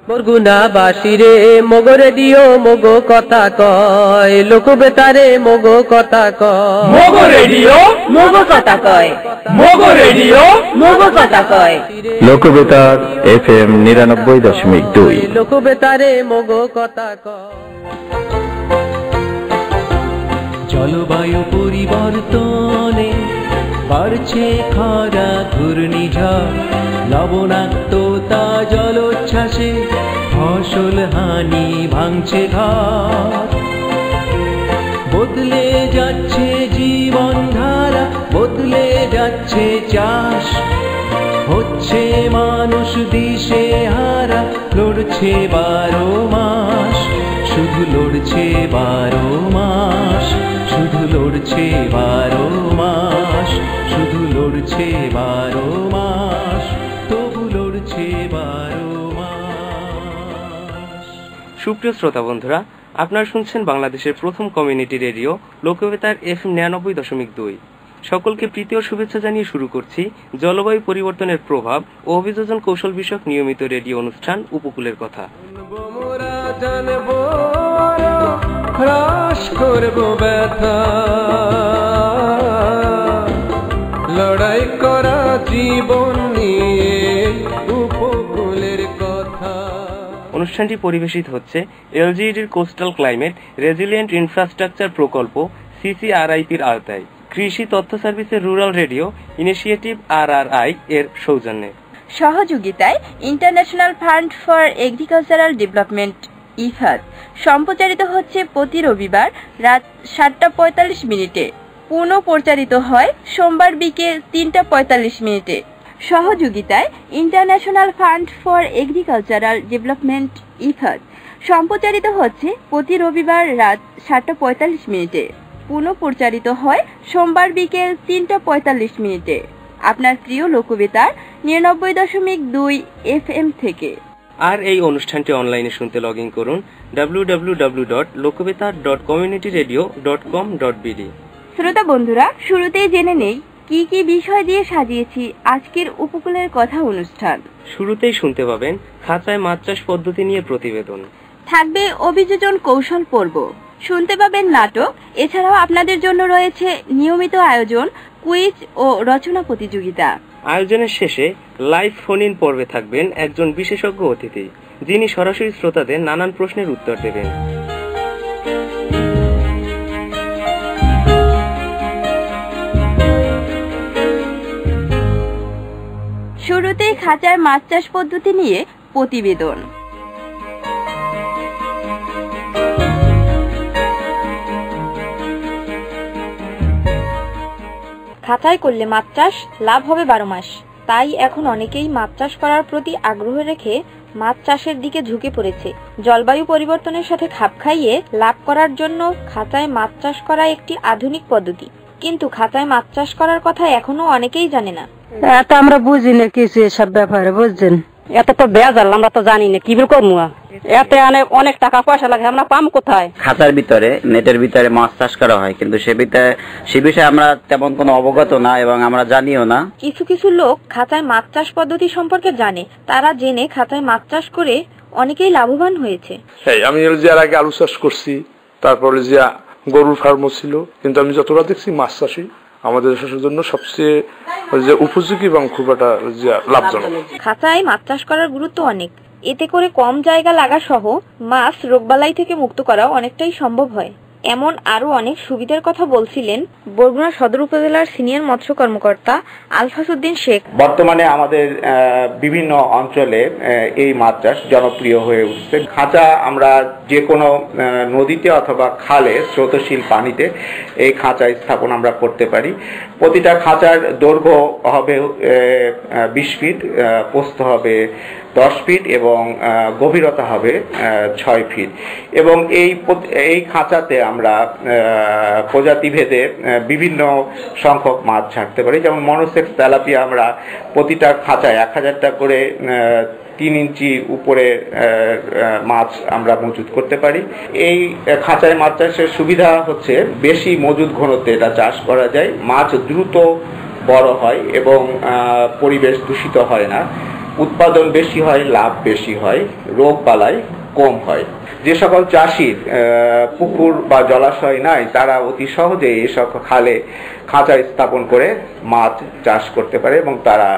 বরগুনা বাসিরে মগো রেডিও মগো কথা কয়, লোক বেতারে মগো কথা কয়, মগো রেডিও মগো কথা কয়, মগো রেডিও মগো কথা কয়। লোক বেতার FM 99.2, লোক বেতারে মগো কথা কয়। জলবায়ু পরিবর্তনে বাড়ছে খরা, ঘূর্ণিঝড়, লবণাক্ততা, জলোচ্ছ্বাসে ফসল হানি, ভাঙছে ঘর। বদলে যাচ্ছে জীবনধারা, বদলে যাচ্ছে চাষ, হচ্ছে মানুষ দিশে হারা, লড়ছে 12 মাস, শুধু লড়ছে 12 মাস, শুধু লড়ছে 12 মাস, শুধু লড়ছে 12 মাস, তবু লড়ছে 12 মাস। সুপ্রিয় শ্রোতা বন্ধুরা, আপনারা শুনছেন বাংলাদেশের প্রথম কমিউনিটি রেডিও লোকবেতার FM 99.2। সকলকে প্রীতি ও শুভেচ্ছা জানিয়ে শুরু করছি জলবায়ু পরিবর্তনের প্রভাব ও অভিযোজন কৌশল বিষয়ক নিয়মিত রেডিও অনুষ্ঠান উপকূলের কথা। লড়াই করা জীবন নিয়ে উপকূলের কথা। অনুষ্ঠানটি পরিবেশিত হচ্ছে এলজিইডির কোস্টাল ক্লাইমেট রেজিলিয়েন্ট ইনফ্রাস্ট্রাকচার প্রকল্প CCRIP-র আওতায় কৃষি তথ্য সার্ভিসের রুরাল রেডিও ইনিশিয়েটিভ RRI এর সৌজন্যে, সহযোগিতায় international fund for agricultural development IFAD সম্প্রচারিত হচ্ছে প্রতি রবিবার রাত 7:45 পুনঃ প্রচারিত হয় সোমবার বিকেল 3:45। সহযোগিতায় international fund for agricultural development IFAD সম্প্রচারিত হচ্ছে প্রতি রবিবার রাত 7:45, পুনঃ প্রচারিত হয় সোমবার বিকেল 3:45 আপনার প্রিয় লোকবেতার 99.2 FM থেকে। আর এই অনুষ্ঠানটি অনলাইনে শুনতে লগ ইন করুন www.lokbetar.communityradio.com.bd। শ্রোতা বন্ধুরা, শুরুতেই জেনে নেই কি কি বিষয় দিয়ে সাজিয়েছি আজকের উপকূলের কথা অনুষ্ঠান। শুরুতেই শুনতে পাবেন খাঁচায় মাছ চাষ পদ্ধতি নিয়ে প্রতিবেদন, থাকবে অভিযোজন কৌশল পর্ব, শুনতে পাবেন নাটক, এছাড়াও আপনাদের জন্য রয়েছে নিয়মিত আয়োজন, কুইজ ও রচনা প্রতিযোগিতা। আয়োজনের শেষে লাইভ ফোন ইন পর্বে থাকবেন একজন বিশেষজ্ঞ অতিথি, যিনি সরাসরি শ্রোতাদের নানান প্রশ্নের উত্তর দেবেন। শুরুতেই খাঁচায় মাছ চাষ পদ্ধতি নিয়ে প্রতিবেদন। খাঁচায় করলে মাছ চাষ লাভ হবে 12 মাস, তাই এখন অনেকেই মাছ চাষ করার প্রতি আগ্রহ রেখে মাছ চাষের দিকে ঝুঁকে পড়েছে। জলবায়ু পরিবর্তনের সাথে খাপ খাইয়ে লাভ করার জন্য খাঁচায় মাছ চাষ করা একটি আধুনিক পদ্ধতি, কিন্তু খাঁচায় মাছ চাষ করার কথা এখনো অনেকেই জানে না। এত আমরা বুঝি না কিছু এসব ব্যাপারে, বুঝছেন? এত তো বেজাল, আমরা তো জানি না কি করবো, এতে অনেক টাকা পয়সা লাগে, আমরা পাম কোথায়? খাঁচার ভিতরে নেটের ভিতরে মাছ চাষ করা হয়, কিন্তু সে বিষয়ে আমরা তেমন কোনো অবগত না এবং আমরা জানিও না। কিছু কিছু লোক খাঁচায় মাছ চাষ পদ্ধতি সম্পর্কে জানে, তারা জেনে খাঁচায় মাছ চাষ করে অনেকেই লাভবান হয়েছে। আমি এর আগে আলু চাষ করছি, তারপরে যে গরুর ফার্মও ছিল, কিন্তু আমি যতটা দেখছি মাছ চাষই আমাদের দেশের জন্য সবচেয়ে উপযোগী এবং খুব একটা লাভজনক। খাঁচায় মাছ চাষ করার গুরুত্ব অনেক, এতে করে কম জায়গা লাগা সহ মাছ রোগবালাই থেকে মুক্ত করা অনেকটাই সম্ভব হয়। এমন আরো অনেক সুবিধার কথা বলছিলেন বরগুনা সদর উপজেলার সিনিয়র মৎস্য কর্মকর্তা আলফাস উদ্দিন শেখ। বর্তমানে আমাদের বিভিন্ন অঞ্চলে এই মাছ চাষ জনপ্রিয় হয়ে উঠছে। খাঁচা আমরা যে কোনো নদীতে অথবা খালে স্রোতশীল পানিতে এই খাঁচা স্থাপন আমরা করতে পারি। প্রতিটা খাঁচার দৈর্ঘ্য হবে 20 ফিট, প্রস্থ হবে 10 ফিট এবং গভীরতা হবে 6 ফিট। এবং এই খাঁচাতে আমরা প্রজাতি ভেদে বিভিন্ন সংখ্যক মাছ ছাড়তে পারি। যেমন মনোসেক্স তেলাপিয়া আমরা প্রতিটা খাঁচায় 1000টা করে 3 ইঞ্চি উপরে মাছ আমরা মজুত করতে পারি। এই খাঁচায় মাছ চাষের সুবিধা হচ্ছে বেশি মজুদ ঘনত্বে এটা চাষ করা যায়, মাছ দ্রুত বড় হয় এবং পরিবেশ দূষিত হয় না। উৎপাদন বেশি হয়, লাভ বেশি হয়, রোগ বালাই কম হয়। যে সকল চাষির পুকুর বা জলাশয় নাই তারা অতি সহজে এই সকল খালে খাঁচা স্থাপন করে মাছ চাষ করতে পারে এবং তারা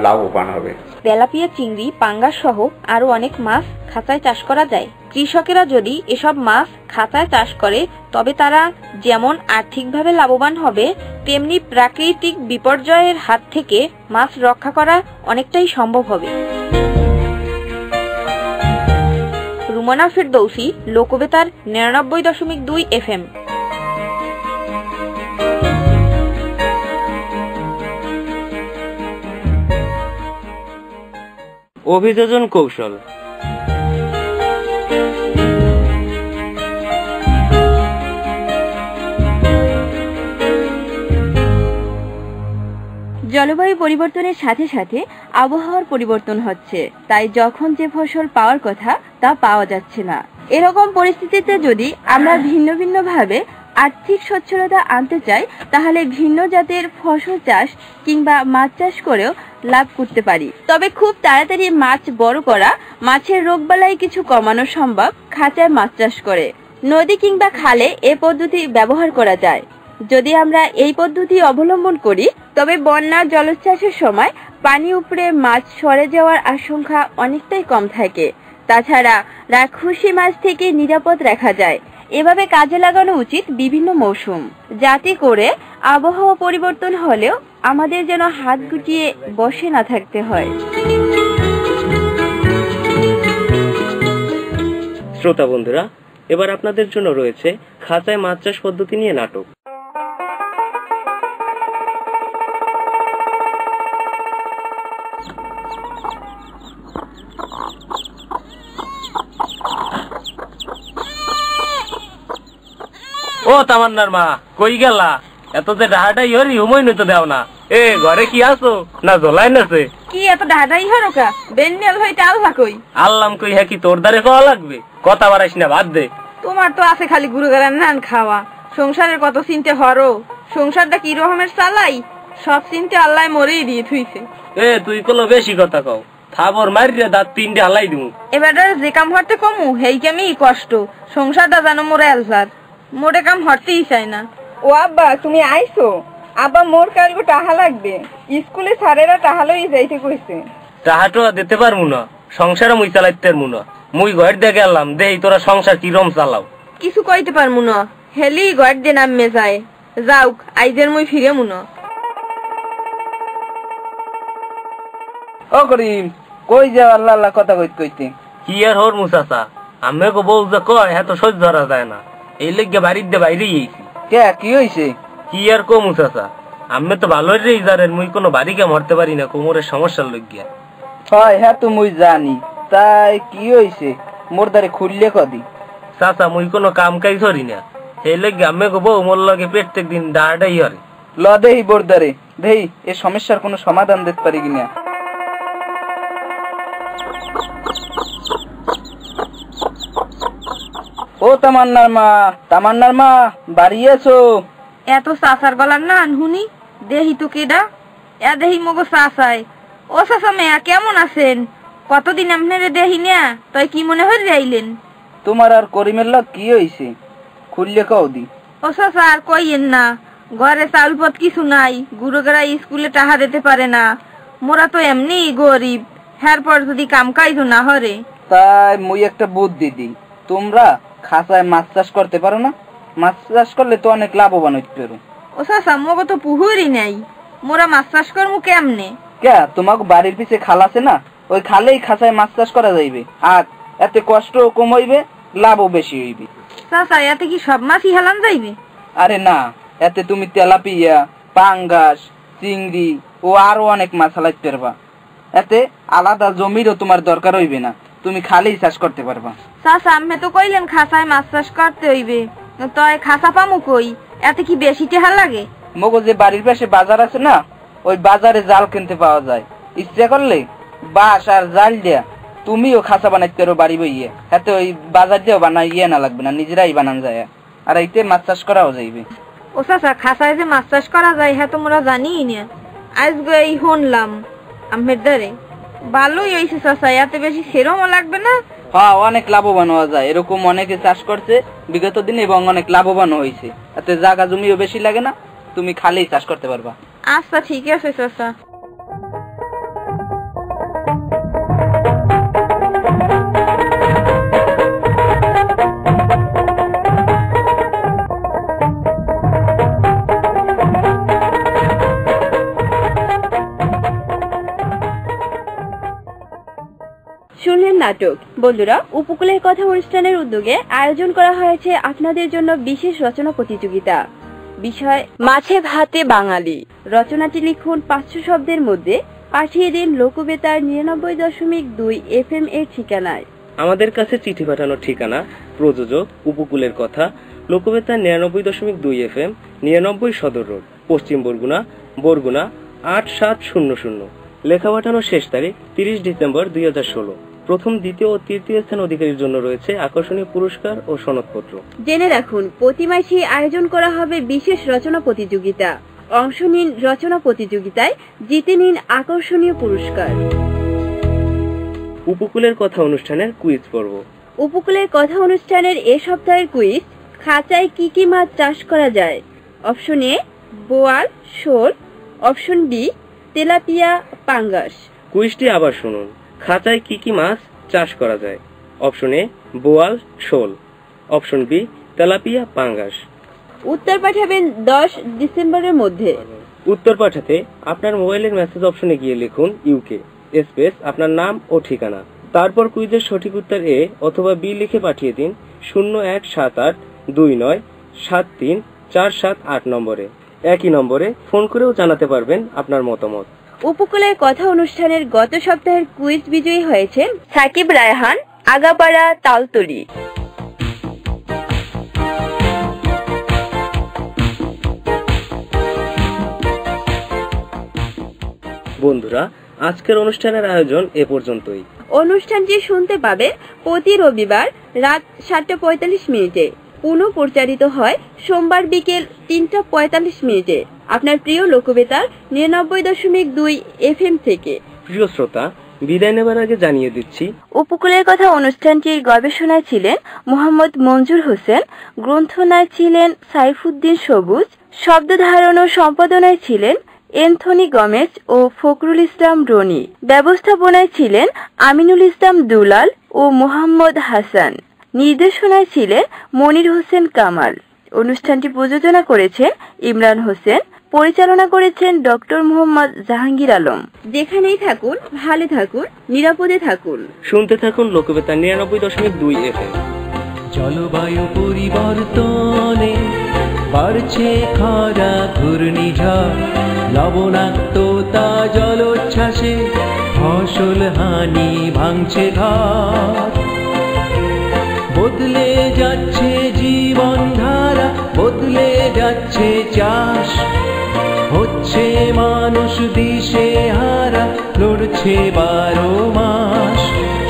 লাভবান হবে। তেলাপিয়া, চিংড়ি, পাঙ্গাস সহ আরো অনেক মাছ খাঁচায় চাষ করা যায়। কৃষকেরা যদি এসব মাছ খাঁচায় চাষ করে তবে তারা যেমন আর্থিকভাবে লাভবান হবে, তেমনি প্রাকৃতিক বিপর্যয়ের হাত থেকে মাছ রক্ষা করা অনেকটাই সম্ভব হবে। রুমানা ফেরদৌসী, লোকবেতার 99.2 FM। অভিযোজন কৌশল। জলবায়ু পরিবর্তনের সাথে সাথে আবহাওয়ার পরিবর্তন হচ্ছে, তাই যখন যে ফসল পাওয়ার কথা তা পাওয়া যাচ্ছে না। এরকম পরিস্থিতিতে যদি আমরা ভিন্ন ভিন্ন ভাবে আর্থিক সচ্ছলতা আনতে চাই তাহলে ভিন্ন জাতের ফসল চাষ কিংবা মাছ চাষ করেও লাভ করতে পারি। তবে খুব তাড়াতাড়ি মাছ বড় করা, মাছের রোগবালাই কিছু কমানো সম্ভব খাঁচায় মাছ চাষ করে। নদী কিংবা খালে এ পদ্ধতি ব্যবহার করা যায়। যদি আমরা এই পদ্ধতি অবলম্বন করি তবে বন্যার জলোচ্ছ্বাসের সময় পানি উপরে মাছ সরে যাওয়ার আশঙ্কা অনেকটাই কম থাকে। তাছাড়া রাক্ষসী মাছ থেকে নিরাপদ রাখা যায়। এভাবে কাজে লাগানো উচিত বিভিন্ন মৌসুম, যাতে করে আবহাওয়া পরিবর্তন হলেও আমাদের যেন হাত গুটিয়ে বসে না থাকতে হয়। শ্রোতা বন্ধুরা, এবার আপনাদের জন্য রয়েছে খাঁচায় মাছ চাষ পদ্ধতি নিয়ে নাটক। ও তামান্নার মা, কই গেলা? এত যে ডাহাটাই হরি হুমই নইতে দেও না। এ ঘরে কি আছো না জ্বলাই নাছে? কি এত ডাহাটাই হরকা? বেন্নেল হইতে আল্লাহ কই? আল্লাম কই, হ্যাঁ কি তোর দ্বারে খাওয়া লাগবে? কথা বাড়াইস না, বাদ দে। তোমার তো আছে খালি গুরুগারার নান খাওয়া। সংসারের কত চিন্তে হরো, সংসারটা কি রকমের চালাই, সব চিন্তে আল্লাহ মরেই দিয়ে থুইছে। এ তুই কোনো বেশি কথা কও, থাবর মারিয়া দাঁত তিনটে হালাই দিমু। এবার যে কাম হরতে কমু হেই কামই কষ্ট, সংসারটা জানো মোরে আলসার, মোরে কাম হরতেই চাই না। ও আব্বা, তুমি আইছো? আব্বা মোর কালগো টাহা লাগবে, স্কুলে স্যারেরা টাহা লই যাইতে কইছে। টাহাটো দিতে পারমু না, সংসারে মুই চালাইতে পারমু না। মুই ঘর দিয়ে গেলাম, দেই তোরা সংসার কিরম চালাও। কিছু কইতে পারমু না, হেলি ঘর দিয়ে নামে যায়। যাওক, আইজের মুই ফিরে মুনো। ও করিম, কই যাও আল্লাহ আল্লাহ কথা কইতে কইতে? কি আর হর মুসাসা, আমি গো বউ যে কয় হ্যাঁ তো সহ্য ধরা যায় না, এই লেগে বাড়ির দিয়ে বাইরে গেছি। কে কি হইছে? কি আর কো মুসাসা, আমি তো ভালোই রে জানেন, মুই কোনো বাড়িকে মরতে পারি না, কোমরের সমস্যার লইগিয়া। হয় হ্যাঁ তো মুই জানি, তাই কি হইছে মোর দ্বারে খুললে কদি? চাচা মুই কোনো কাম কাজ করি না, এই লেগে আমি গো বউ মোর লগে প্রত্যেক দিন ডাড়াই হরে। ল দেহি বোর দ্বারে দেহি এ সমস্যার কোনো সমাধান দিতে পারি কিনা। ও তামান্নার মা, তামান্নার মা বাড়ি আছো? এত চাচার গলার না আনহুনি, দেহি তো কেডা? এ দেহি মগো চাচাই। ও চাচা মেয়া কেমন আছেন? কতদিন আপনারে দেহি না, তাই কি মনে হয়ে যাইলেন? তোমার আর করিমের লগ কি হইছে খুললে কও দি। ও চাচা আর কইয়েন না, ঘরে চাউল পথ কিছু নাই, গুরুগেরা স্কুলে টাকা দিতে পারে না, মোরা তো এমনি গরিব, হ্যার পর যদি কাম কাজ না হরে। তাই মুই একটা বুদ্ধি দিই, তোমরা খাঁচায় মাছ চাষ করতে পারো না? মাছ চাষ করলে তো অনেক লাভবান হইতে পারো। ও চাচা মগো তো পুহুরই নাই, মোরা মাছ চাষ করবো কেমনে? কে তোমাকে বাড়ির পিছে খাল আছে না, ওই খালেই খাঁচায় মাছ চাষ করা যাইবে, আর এতে কষ্ট কম হইবে, লাভও বেশি হইবে। চাচা এতে কি সব মাছই হেলান যাইবে? আরে না, এতে তুমি তেলাপিয়া, পাঙ্গাস, চিংড়ি ও আরো অনেক মাছ হালাইতে পারবা। এতে আলাদা জমিরও তোমার দরকার হইবে না, তুমি খালেই চাষ করতে পারবা। চাচা আমি তো কইলেন খাঁচায় মাছ চাষ করতে হইবে, তয় খাঁচা পামু কই? এতে কি বেশি টেহা লাগে? মগো যে বাড়ির পাশে বাজার আছে না, ওই বাজারে জাল কিনতে পাওয়া যায়। ইচ্ছা করলে বাঁশ আর জাল দিয়া তুমিও খাঁচা বানাইতে পারো বাড়ি বইয়ে, হাতে ওই বাজার দিয়েও বানাই ইয়ে না লাগবে না, নিজেরাই বানান যায়, আর এইতে মাছ চাষ করাও যাইবে। ও চাচা খাঁচায় যে মাছ চাষ করা যায় হ্যাঁ তোমরা জানি না, আজকে এই শুনলাম আমের দ্বারে। ভালোই হয়েছে চাচা, এত বেশি সেরমও লাগবে না। হ্যাঁ, অনেক লাভবান হওয়া যায়, এরকম অনেকে চাষ করছে বিগত দিনে এবং অনেক লাভবান হয়েছে। এতে জায়গা জমিও বেশি লাগে না, তুমি খালি চাষ করতে পারবা। আচ্ছা ঠিক আছে চাচা। শুনলেন নাটক। বন্ধুরা, উপকূলের কথা অনুষ্ঠানের উদ্যোগে আয়োজন করা হয়েছে আপনাদের জন্য বিশেষ রচনা প্রতিযোগিতা। বিষয় মাছে ভাতে বাঙালি। রচনাটি লিখুন 500 শব্দের মধ্যে, পাঠিয়ে দিন লোকবেতার 99.2 FM এর ঠিকানায়। আমাদের কাছে চিঠি পাঠানোর ঠিকানা প্রযোজক উপকূলের কথা, লোকবেতার 99.2 FM, 99 সদর রোড, পশ্চিম বরগুনা, বরগুনা 8700। লেখা পাঠানোর শেষ তারিখ 30 ডিসেম্বর 2016। প্রথম, দ্বিতীয় ও তৃতীয় স্থান অধিকারীর জন্য রয়েছে আকর্ষণীয় পুরস্কার ও সনদপত্র। জেনে রাখুন, প্রতি মাসে আয়োজন করা হবে বিশেষ রচনা প্রতিযোগিতা। অংশ নিন রচনা প্রতিযোগিতায়, জিতে নিন আকর্ষণীয় পুরস্কার। উপকূলের কথা অনুষ্ঠানের কুইজ পর্ব। উপকূলের কথা অনুষ্ঠানের এ সপ্তাহের কুইজ, খাঁচায় কি কি মাছ চাষ করা যায়? অপশন এ বোয়াল, শোল। অপশন বি তেলাপিয়া, পাঙ্গাস। কুইজটি আবার শুনুন। খাঁচায় কি কি মাছ চাষ করা যায়? অপশন এ বোয়াল, শোল। অপশন বি তেলাপিয়া, পাঙ্গাস। উত্তর পাঠাবেন 10 ডিসেম্বরের মধ্যে। উত্তর পাঠাতে আপনার মোবাইলের মেসেজ অপশনে গিয়ে লিখুন ইউকে স্পেস আপনার নাম ও ঠিকানা। তারপর কুইজের সঠিক উত্তর এ অথবা বি লিখে পাঠিয়ে দিন 017829734778 নম্বরে। একই নম্বরে ফোন করেও জানাতে পারবেন আপনার মতামত। উপকূলের কথা অনুষ্ঠানের গত সপ্তাহের কুইজ বিজয়ী হয়েছেন সাকিব রায়হান, আগাপাড়া, তালতলি। বন্ধুরা, আজকের অনুষ্ঠানের আয়োজন এ পর্যন্তই। অনুষ্ঠানটি শুনতে পাবেন প্রতি রবিবার রাত 7:45 পুনঃ প্রচারিত হয় সোমবার বিকেল 3:45 আপনার প্রিয় লোকবেতার 99.2 FM থেকে। প্রিয় শ্রোতা, বিদায় নেবার আগে জানিয়ে দিচ্ছি, উপকূলের কথা অনুষ্ঠানটির গবেষণায় ছিলেন মোহাম্মদ মঞ্জুর হোসেন, গ্রন্থনায় ছিলেন সাইফুদ্দিন সবুজ, শব্দ ধারণ ও সম্পাদনায় ছিলেন এন্থনি গমেজ ও ফখরুল ইসলাম রনি, ব্যবস্থাপনায় ছিলেন আমিনুল ইসলাম দুলাল ও মোহাম্মদ হাসান, নির্দেশনায় ছিলেন মনির হোসেন কামাল। অনুষ্ঠানটি প্রযোজনা করেছেন ইমরান হোসেন, পরিচালনা করেছেন ডক্টর মোহাম্মদ জাহাঙ্গীর আলম। যেখানেই থাকুন ভালো থাকুন, নিরাপদে থাকুন, শুনতে থাকুন লোকবেতার 99.2 FM। জলবায়ু পরিবর্তনে বাড়ছে খরা, ঘূর্ণিঝড়, লবণাক্ততা, জলোচ্ছ্বাসে ফসল হানি, ভাঙছে ঘর। বদলে যাচ্ছে জীবনধারা, বদলে যাচ্ছে চাষ, হচ্ছে মানুষ দিশে হারা, লড়ছে 12 মাস,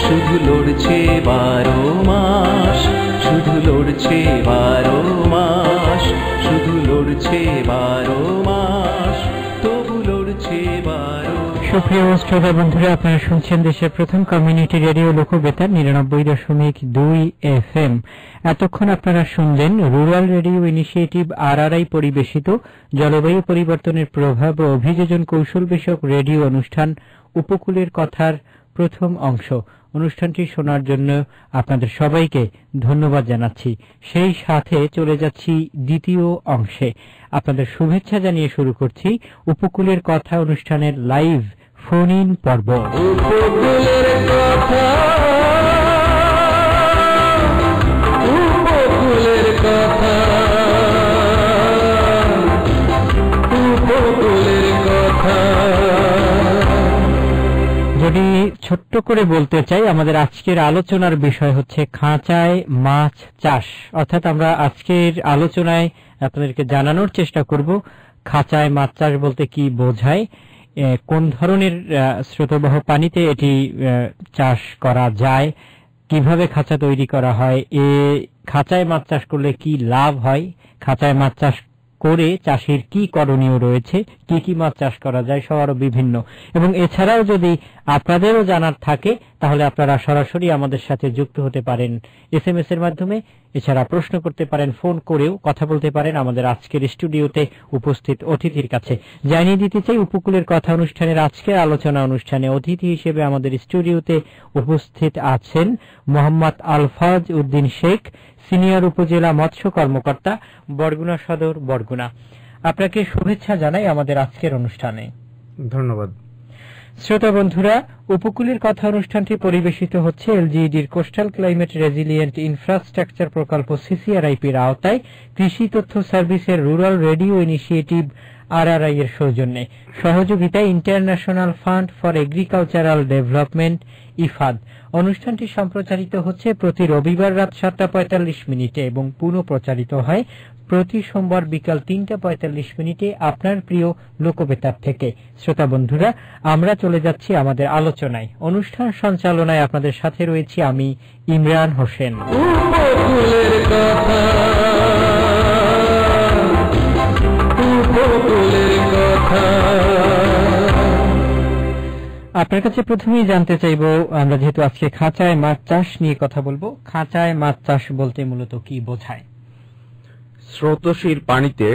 শুধু লড়ছে 12 মাস, শুধু লড়ছে 12 মাস, শুধু লড়ছে 12 মাস, তবু লড়ছে 12। সুপ্রিয় শ্রোতা বন্ধুরা, আপনারা শুনছেন দেশের প্রথম কমিউনিটি রেডিও লোকবেতার 99.2 FM। এতক্ষণ আপনারা শুনলেন রুরাল রেডিও ইনিশিয়েটিভ RRI পরিবেশিত জলবায়ু পরিবর্তনের প্রভাব ও অভিযোজন কৌশল বিষয়ক রেডিও অনুষ্ঠান উপকূলের কথার প্রথম অংশ। অনুষ্ঠানটি শোনার জন্য আপনাদের সবাইকে ধন্যবাদ জানাচ্ছি। সেই সাথে চলে যাচ্ছি দ্বিতীয় অংশে। আপনাদের শুভেচ্ছা জানিয়ে শুরু করছি উপকূলের কথা অনুষ্ঠানের লাইভ ফোন ইন পর্ব। উপকূলের কথা, উপকূলের কথা, উপকূলের কথা। যদি ছোট্ট করে বলতে চাই, আমাদের আজকের আলোচনার বিষয় হচ্ছে খাঁচায় মাছ চাষ। অর্থাৎ আমরা আজকের আলোচনায় আপনাদেরকে জানানোর চেষ্টা করব খাঁচায় মাছ চাষ বলতে কি বোঝায়, কোন ধরনের স্রোতবহ পানিতে এটি চাষ করা যায়, কিভাবে খাঁচা তৈরি করা হয়, খাঁচায় মাছ চাষ করলে কি লাভ হয়, খাঁচায় মাছ চাষ করে চাষির কি করণীয় রয়েছে, কি কি মাছ চাষ করা যায়, সবারও বিভিন্ন। এবং এছাড়াও যদি আপনাদেরও জানার থাকে তাহলে আপনারা সরাসরি আমাদের সাথে যুক্ত হতে পারেন SMS এর মাধ্যমে, এছাড়া প্রশ্ন করতে পারেন, ফোন করেও কথা বলতে পারেন আমাদের আজকের স্টুডিওতে উপস্থিত অতিথির কাছে। জানিয়ে দিতে চাই, উপকূলের কথা অনুষ্ঠানের আজকের আলোচনা অনুষ্ঠানে অতিথি হিসেবে আমাদের স্টুডিওতে উপস্থিত আছেন মোহাম্মদ আলফাজ উদ্দিন শেখ, সিনিয়র উপজেলা মৎস্য কর্মকর্তা, বরগুনা সদর, বরগুনা। আপনাকে শুভেচ্ছা জানাই আমাদের আজকের অনুষ্ঠানে। ধন্যবাদ। শ্রোতা বন্ধুরা, উপকূলের কথা অনুষ্ঠানটি পরিবেশিত হচ্ছে এলজিইডির কোস্টাল ক্লাইমেট রেজিলিয়েন্ট ইনফ্রাস্ট্রাকচার প্রকল্প CCRIP-র আওতায় কৃষি তথ্য সার্ভিসের রুরাল রেডিও ইনিশিয়েটিভ RRI এর সৌজন্যে, সহযোগিতায় international fund for agricultural development IFAD। অনুষ্ঠানটি সম্প্রচারিত হচ্ছে প্রতি রবিবার রাত 7:45 এবং পুনঃ প্রচারিত হয় প্রতি সোমবার বিকাল 3:45 আপনার প্রিয় লোকবেতার থেকে। শ্রোতা বন্ধুরা, আমরা চলে যাচ্ছি আমাদের আলোচনায়। অনুষ্ঠান সঞ্চালনায় আপনাদের সাথে রয়েছি আমি ইমরান হোসেন। আপনার কাছে প্রথমেই জানতে চাইব, আমরা যেহেতু আজকে খাঁচায় মাছ চাষ নিয়ে কথা বলবো, খাঁচায় মাছ চাষ বলতে মূলত কি বোঝায়? স্রোতশীল পানিতে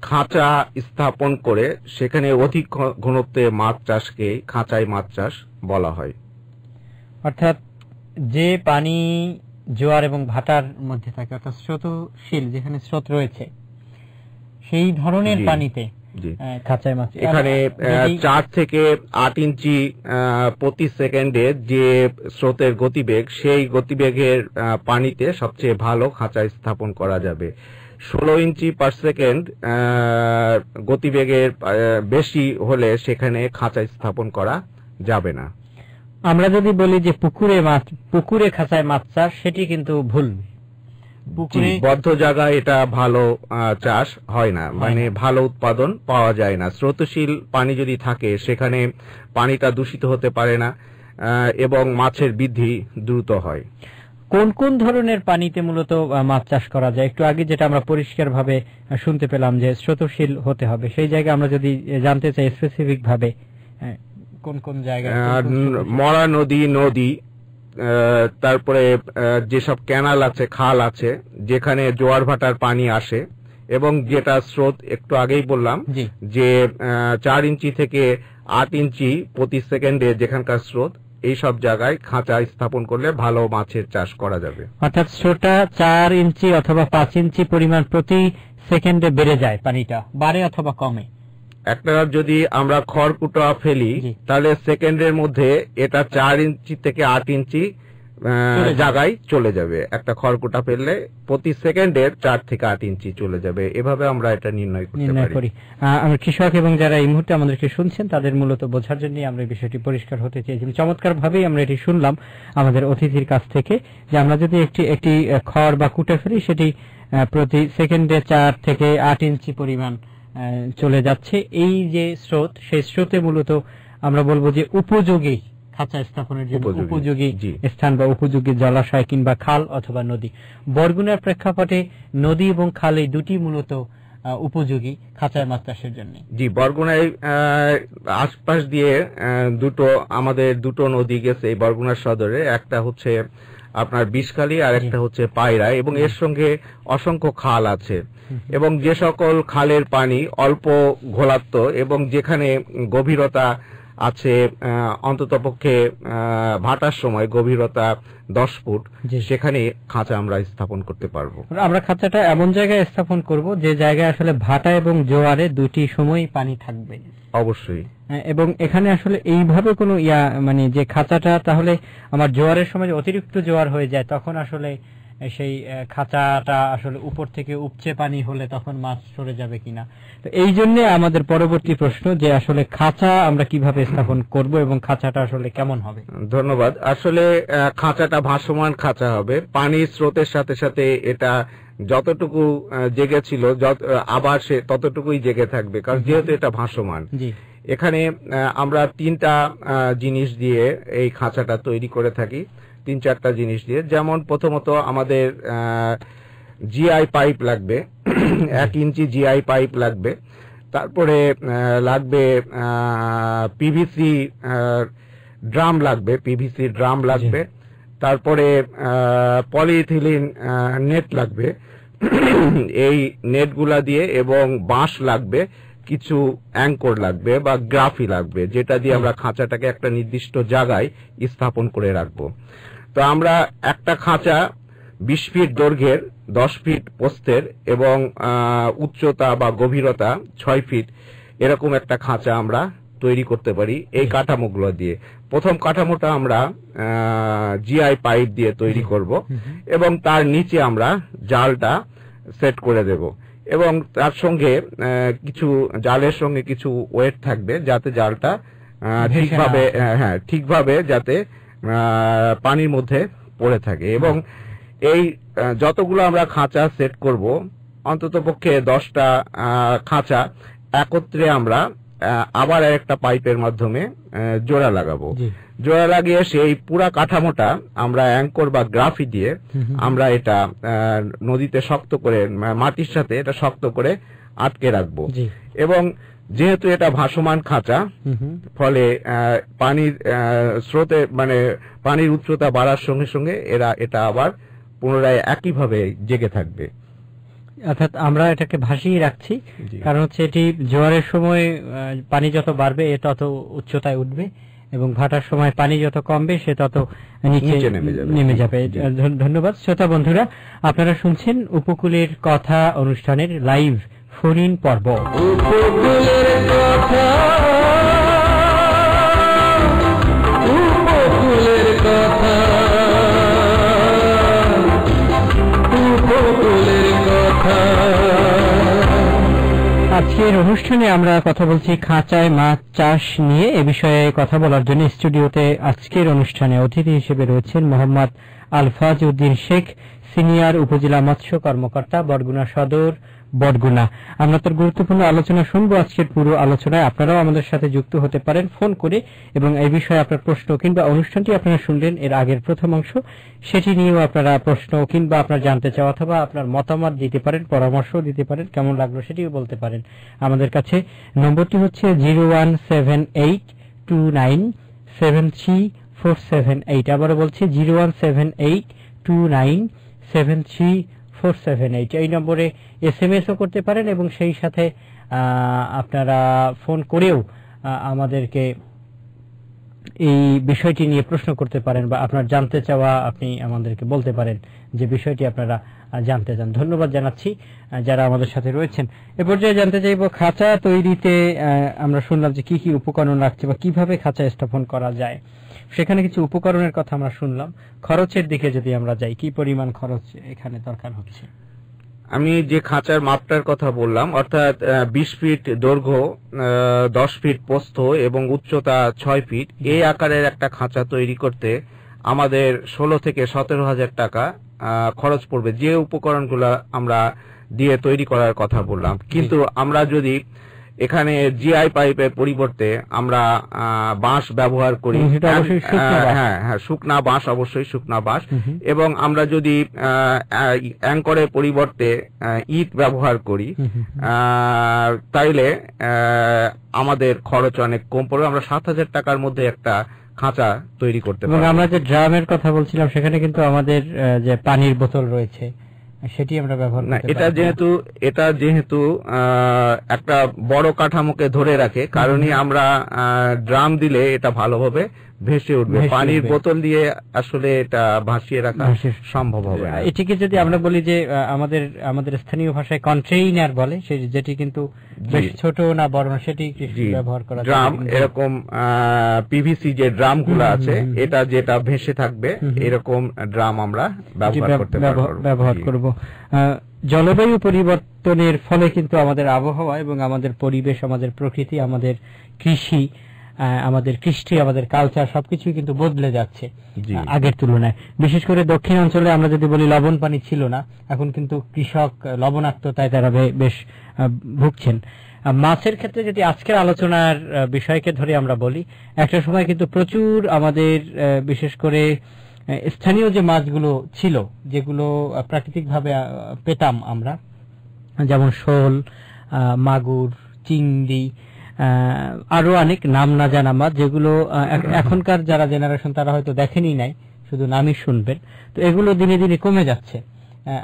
খাঁচা স্থাপন করে সেখানে অধিক ঘনত্বে মাছ চাষকে খাঁচায় মাছ চাষ বলা হয়। অর্থাৎ যে পানি জোয়ার এবং ভাটার মধ্যে থাকে, অর্থাৎ স্রোতশীল যেখানে স্রোত রয়েছে সেই ধরনের পানিতে খাঁচায় মাছ। এখানে 4 থেকে 8 ইঞ্চি প্রতি সেকেন্ডে যে স্রোতের গতিবেগ, সেই গতিবেগের পানিতে সবচেয়ে ভালো খাঁচা স্থাপন করা যাবে। 16 ইঞ্চি পার সেকেন্ড গতিবেগের বেশি হলে সেখানে খাঁচা স্থাপন করা যাবে না। আমরা যদি বলি যে পুকুরে খাঁচায় মাছ চাষ, সেটি কিন্তু ভুল। বদ্ধ জায়গায় এটা ভালো চাষ হয় না, মানে ভালো উৎপাদন পাওয়া যায় না। স্রোতশীল পানি যদি থাকে সেখানে পানিটা দূষিত হতে পারে না এবং মাছের বৃদ্ধি দ্রুত হয়। কোন কোন ধরনের পানিতে মূলত মাছ চাষ করা যায়? একটু আগে যেটা আমরা পরিষ্কারভাবে শুনতে পেলাম যে স্রোতশীল হতে হবে, সেই জায়গায় আমরা যদি জানতে চাই স্পেসিফিক ভাবে কোন কোন জায়গায়? মরা নদী, তারপরে যেসব ক্যানাল আছে, খাল আছে, যেখানে জোয়ার ভাটার পানি আসে, এবং যেটা স্রোত একটু আগেই বললাম যে 4 ইঞ্চি থেকে 8 ইঞ্চি প্রতি সেকেন্ডে যেখানকার স্রোত, এই সব জায়গায় খাঁচা স্থাপন করলে ভালো মাছের চাষ করা যাবে। অর্থাৎ স্রোতটা 4 ইঞ্চি অথবা 5 ইঞ্চি পরিমাণ প্রতি সেকেন্ডে বেড়ে যায়, পানিটা বাড়ে অথবা কমে। একটা যদি আমরা খড়কুটা ফেলি তাহলে সেকেন্ডের মধ্যে এটা 4 ইঞ্চি থেকে 8 ইঞ্চি জায়গায় চলে যাবে। একটা খড়কুটা ফেললে প্রতি সেকেন্ডের 4 থেকে 8 ইঞ্চি চলে যাবে। এভাবে আমরা এটা নির্ণয় করি। আমরা কৃষক এবং যারা এই মুহূর্তে আমাদেরকে শুনছেন তাদের মূলত বোঝার জন্য আমরা এই বিষয়টি পরিষ্কার হতে চেয়েছি। চমৎকার ভাবেই আমরা এটি শুনলাম আমাদের অতিথির কাছ থেকে যে আমরা যদি একটি খড় বা কুটা ফেলি, সেটি প্রতি সেকেন্ডে 4 থেকে 8 ইঞ্চি পরিমাণ চলে যাচ্ছে। এই যে স্রোত, সেই স্রোতে মূলত আমরা বলবো যে উপযোগী খাঁচা স্থাপনের জন্য উপযোগী স্থান বা উপযোগী জলাশয় কিংবা খাল অথবা নদী। বরগুনার প্রেক্ষাপটে নদী এবং খাল এই দুটি মূলত উপযোগী খাঁচায় মাছ চাষের জন্য। জি, বরগুনায় আশপাশ দিয়ে আমাদের দুটো নদী গেছে এই বরগুনা সদরে। একটা হচ্ছে আপনার বিষখালী আর একটা হচ্ছে পায়রা, এবং এর সঙ্গে অসংখ্য খাল আছে। এবং যে সকল খালের পানি অল্প ঘোলাক্ত এবং যেখানে গভীরতা আছে অন্ততপক্ষে ভাটার সময় গভীরতা 10 ফুট, সেখানে খাঁচা আমরা স্থাপন করতে পারবো। আমরা খাঁচাটা এমন জায়গায় স্থাপন করব যে জায়গায় আসলে ভাটা এবং জোয়ারে দুটি সময় পানি থাকবে। অবশ্যই। এবং এখানে আসলে এইভাবে কোনো মানে যে খাঁচাটা তাহলে আমার জোয়ারের সময় অতিরিক্ত জোয়ার হয়ে যায়, তখন আসলে সেই খাঁচাটা আসলে উপর থেকে উপচে পানি হলে তখন মাছ সরে যাবে কিনা। তো এই জন্য আমাদের পরবর্তী প্রশ্ন যে আসলে খাঁচা আমরা কিভাবে স্থাপন করব এবং খাঁচাটা আসলে কেমন হবে? ধন্যবাদ। আসলে খাঁচাটা ভাসমান খাঁচা হবে। পানির স্রোতের সাথে সাথে এটা যতটুকু জেগেছিল আবার সে ততটুকুই জেগে থাকবে, কারণ যেহেতু এটা ভাসমান। এখানে আমরা 3টা জিনিস দিয়ে এই খাঁচাটা তৈরি করে থাকি, 3-4টা জিনিস দিয়ে। যেমন প্রথমত আমাদের জিআই পাইপ লাগবে, 1 ইঞ্চি জিআই পাইপ লাগবে, তারপরে লাগবে পিভিসি ড্রাম লাগবে, পিভিসি ড্রাম লাগবে, তারপরে পলিইথিলিন নেট লাগবে এই নেটগুলা দিয়ে, এবং বাঁশ লাগবে, কিছু অ্যাঙ্কর লাগবে বা গ্রাফি লাগবে, যেটা দিয়ে আমরা খাঁচাটাকে একটা নির্দিষ্ট জায়গায় স্থাপন করে রাখবো। তো আমরা একটা খাঁচা 20 ফিট দৈর্ঘ্যের, 10 ফিট প্রস্থের এবং উচ্চতা বা গভীরতা 6 ফিট এরকম একটা খাঁচা আমরা তৈরি করতে পারি এই কাঠামোগুলো দিয়ে। প্রথম কাঠামোটা আমরা জিআই পাইপ দিয়ে তৈরি করব এবং তার নিচে আমরা জালটা সেট করে দেব, এবং তার সঙ্গে কিছু জালের সঙ্গে কিছু ওয়েট থাকবে যাতে জালটা ঠিকভাবে যাতে পানির মধ্যে পড়ে থাকে। এবং এই যতগুলো আমরা খাঁচা সেট করব, অন্তত পক্ষে 10টা খাঁচা একত্রে আমরা আবার একটা পাইপের মাধ্যমে জোড়া লাগাবো। জোড়া লাগিয়ে সেই পুরা কাঠামোটা আমরা অ্যাঙ্কর বা গ্রাফি দিয়ে আমরা এটা নদীতে শক্ত করে, মাটির সাথে এটা শক্ত করে আটকে রাখবো। এবং যেহেতু এটা ভাসমান খাঁচা, ফলে পানির স্রোতে মানে পানির উচ্চতা বাড়ার সঙ্গে সঙ্গে এটা আবার পুনরায় একইভাবে জেগে থাকবে। অর্থাৎ আমরা এটাকে ভাসিয়ে রাখছি, কারণ হচ্ছে এটি জোয়ারের সময় পানি যত বাড়বে এ তত উচ্চতায় উঠবে, এবং ভাটার সময় পানি যত কমবে সে তত নিচে নেমে যাবে। ধন্যবাদ। শ্রোতা বন্ধুরা, আপনারা শুনছেন উপকূলের কথা অনুষ্ঠানের লাইভ ফোন ইন পর্ব। উপকূলের কথা, উপকূলের কথা, উপকূলের কথা। আজকের অনুষ্ঠানে আমরা কথা বলছি খাঁচায় মাছ চাষ নিয়ে। এ বিষয়ে কথা বলার জন্য স্টুডিওতে আজকের অনুষ্ঠানে অতিথি হিসেবে রয়েছেন মোহাম্মদ আলফাজ উদ্দিন শেখ, সিনিয়র উপজেলা মৎস্য কর্মকর্তা, বরগুনা সদর, বরগুনা। আমরা তার গুরুত্বপূর্ণ আলোচনা শুনবো। আজকের পুরো আলোচনায় আপনারাও আমাদের সাথে যুক্ত হতে পারেন ফোন করে, এবং এই বিষয়ে আপনার প্রশ্ন কিংবা অনুষ্ঠানটি আপনারা শুনলেন এর আগের প্রথম অংশ, সেটি নিয়েও আপনারা প্রশ্ন কিংবা আপনার জানতে চাওয়া অথবা আপনার মতামত দিতে পারেন, পরামর্শ দিতে পারেন, কেমন লাগলো সেটিও বলতে পারেন আমাদের কাছে। নম্বরটি হচ্ছে 01782973478। আবারও বলছি 01782973478। এই নম্বরে SMS-ও করতে পারেন, এবং সেই সাথে আপনারা ফোন করেও আমাদেরকে এই বিষয়টি নিয়ে প্রশ্ন করতে পারেন, বা আপনার জানতে চাওয়া আপনি আমাদেরকে বলতে পারেন যে বিষয়টি আপনারা জানতে চান। ধন্যবাদ জানাচ্ছি যারা আমাদের সাথে রয়েছেন। এ পর্যায়ে জানতে চাইব, খাঁচা তৈরিতে আমরা শুনলাম যে কি কি উপকরণ লাগছে বা কিভাবে খাঁচা স্থাপন করা যায়, সেখানে কিছু উপকরণের কথা আমরা শুনলাম। খরচের দিকে যদি আমরা যাই, কি পরিমাণ খরচ এখানে দরকার হচ্ছে? আমি যে খাঁচার মাপটার কথা বললাম, অর্থাৎ 20 ফিট দৈর্ঘ্য, 10 ফিট প্রস্থ এবং উচ্চতা 6 ফিট, এই আকারের একটা খাঁচা তৈরি করতে আমাদের 16 থেকে 17,000 টাকা খরচ পড়বে, যে উপকরণগুলো আমরা দিয়ে তৈরি করার কথা বললাম। কিন্তু আমরা যদি এখানে জিআই পাইপের পরিবর্তে আমরা বাঁশ ব্যবহার করি, শুকনা বাঁশ, অবশ্যই শুকনা বাঁশ, এবং আমরা যদি অ্যাঙ্করের পরিবর্তে ইট ব্যবহার করি, তাইলে আমাদের খরচ অনেক কম পড়বে। আমরা 7,000 টাকার মধ্যে একটা খাঁচা তৈরি করতে পারবো। আমরা যে ড্রামের কথা বলছিলাম, সেখানে কিন্তু আমাদের যে পানির বোতল রয়েছে সেটি আমরা ব্যবহার না। এটা যেহেতু একটা বড় কাঠামোকে ধরে রাখে, কারণে আমরা ড্রাম দিলে এটা ভালোভাবে ভেসে উঠবে। পানির বোতল দিয়ে আসলে এটা ভাসিয়ে রাখা সম্ভব হবে না। এটিকে যদি আমরা বলি যে আমাদের স্থানীয় ভাষায় কন্টেইনার বলে, যেটি কিন্তু বেশ ছোট না বড় না, সেটি ব্যবহার করা যায়। ড্রাম, এরকম পিভিসি যে ড্রাম গুলো আছে, এটা যেটা ভেসে থাকবে, এরকম ড্রাম আমরা ব্যবহার করব। জলবায়ু পরিবর্তনের ফলে কিন্তু আমাদের আবহাওয়া এবং আমাদের পরিবেশ, আমাদের প্রকৃতি, আমাদের কৃষি, আমাদের কৃষ্টি, আমাদের কালচার সবকিছুই কিন্তু বদলে যাচ্ছে আগের তুলনায়। বিশেষ করে দক্ষিণ অঞ্চলে আমরা যদি বলি লবণ পানি ছিল না, এখন কিন্তু কৃষক লবণাক্ততায় তারা বেশ ভুগছেন। মাছের ক্ষেত্রে যদি আজকের আলোচনার বিষয়কে ধরে আমরা বলি, একটা সময় কিন্তু প্রচুর আমাদের বিশেষ করে স্থানীয় যে মাছগুলো ছিল, যেগুলো প্রাকৃতিকভাবে পেতাম আমরা, যেমন শোল, মাগুর, চিংড়ি, আরো অনেক নাম না জানা মাছ, যেগুলো এখনকার যারা জেনারেশন তারা হয়তো দেখেনি নাই, শুধু নামই শুনবেন। তো এগুলো দিনে দিনে কমে যাচ্ছে,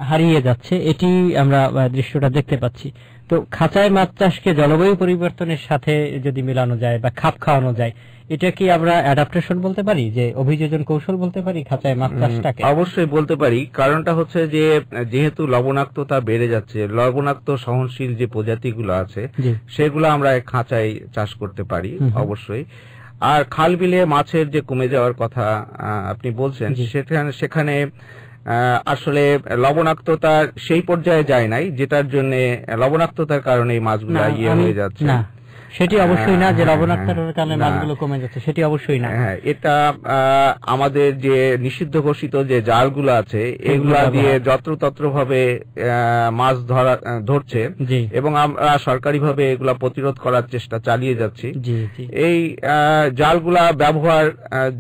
হারিয়ে যাচ্ছে, এটি আমরা দৃশ্যটা দেখতে পাচ্ছি। তো খাঁচায় মাছ চাষকে জলবায়ু পরিবর্তনের সাথে যদি মেলানো যায় বা খাপ খাওয়ানো যায়, এটা কি আমরা অ্যাডাপ্টেশন বলতে পারি, যে অভিযোজন কৌশল বলতে পারি খাঁচায় মাছ চাষটাকে? অবশ্যই বলতে পারি। কারণটা হচ্ছে যে যেহেতু লবণাক্ততা বেড়ে যাচ্ছে, লবণাক্ত সহনশীল যে প্রজাতিগুলো আছে সেগুলো আমরা খাঁচায় চাষ করতে পারি অবশ্যই। আর খাল বিলে মাছের যে কমে যাওয়ার কথা আপনি বলছেন, সেখানে আসলে লবণাক্ততা সেই পর্যায়ে যায় নাই, যেটার জন্য লবণাক্ততার কারণে এই মাছগুলো হয়ে যাচ্ছে। সেটি অবশ্যই না যে লবণাক্ততার কারণে মাছগুলো কমে যাচ্ছে, সেটি অবশ্যই না। হ্যাঁ, এটা আমাদের যে নিষিদ্ধ ঘোষিত যে জালগুলো আছে এগুলা দিয়ে যত্রতত্র ভাবে মাছ ধরছে, এবং আমরা সরকারিভাবে এগুলা প্রতিরোধ করার চেষ্টা চালিয়ে যাচ্ছি। এই জালগুলা ব্যবহার,